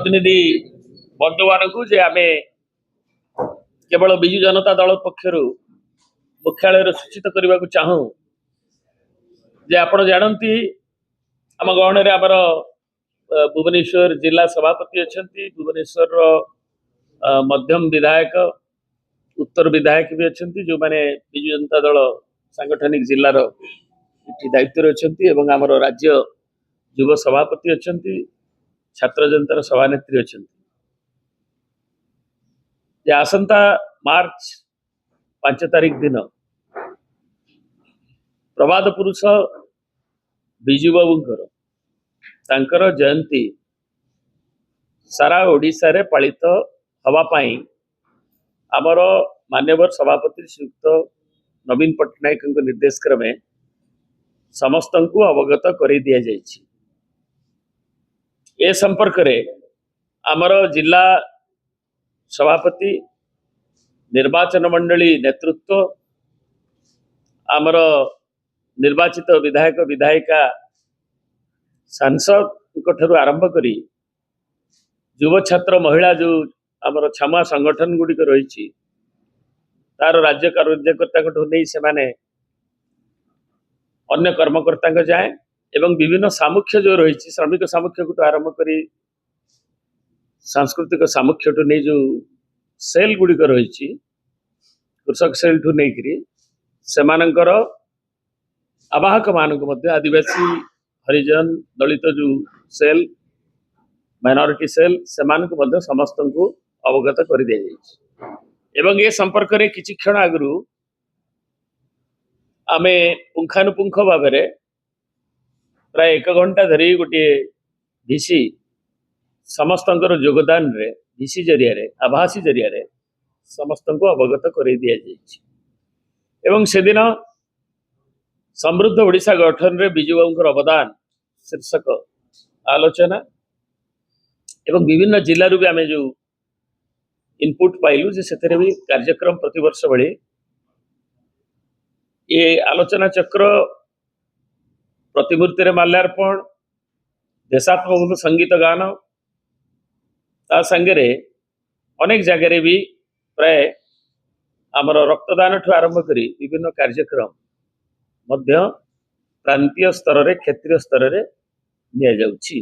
प्रतिनिधि बंधु मान को जे आमे केवल विजु जनता दल पक्षर मुख्यालय सूचित करने को चाहूँ जे आपण जानती आम गहन आमर भुवनेश्वर जिला सभापति अच्छा भुवनेश्वर मध्यम विधायक उत्तर विधायक भी अच्छा जो माने विजु जनता दल सांगठनिक जिलार दायित्व अच्छा आमर राज्य युव सभापति अच्छा छात्र जनतार सभानेत्री अच्छा आसंता मार्च 5 तारिख दिन प्रवाद पुरुष विजु बाबूंकर तांकर जयंती सारा ओडिशा रे पालित हवा पाई आमर मान्यवर सभापति श्रीयुक्त नवीन पट्टनायक निर्देश क्रमे समस्त को अवगत कर दि जाइछि। ए संपर्क रे आमर जिला सभापति निर्वाचन मंडली नेतृत्व आमर निर्वाचित विधायक विधायिका सांसद ठू आरंभ करी युव छात्र महिला जो आमर छामुआ संगठन गुड़िक रही तार राज्य कार्यकर्ता नहीं से माने अन्य कर्मकर्ता जाए एवं विभिन्न सामुख्य जो रही श्रमिक सामुख्य को आरंभ करी सांस्कृतिक सामुख्य ठू नहीं जो सेल गुड़िक रही कृषक सेल ठू नहीं से आवाहक मानक आदिवासी हरिजन दलित जो सेल माइनॉरिटी सेल से समस्त को अवगत कर दि एवं ये संपर्क में किसी क्षण आगु आमे पुंखानुपुंख भाव प्राय 1 घंटा धरी गोटे भिसी समस्त योगदान रे भिसी जरिया रे आभासी जरिया रे समस्त को अवगत कर दि एवं से दिन समृद्ध ओडिशा गठन रे विजु बाबूंकर अवदान शीर्षक आलोचना एवं विभिन्न जिलूर भी आम जो इनपुट पाइलु जे से भी कार्यक्रम प्रतिवर्ष भली ये आलोचना चक्र प्रतिमूर्ति रे माल्यार्पण देशात्मक संगीत गान ता संगे अनेक जगह भी प्राय आमर रक्तदान ठू आरंभ करी विभिन्न कार्यक्रम मध्य प्रांतीय स्तर रे क्षेत्रीय स्तर रे निया जाउछि।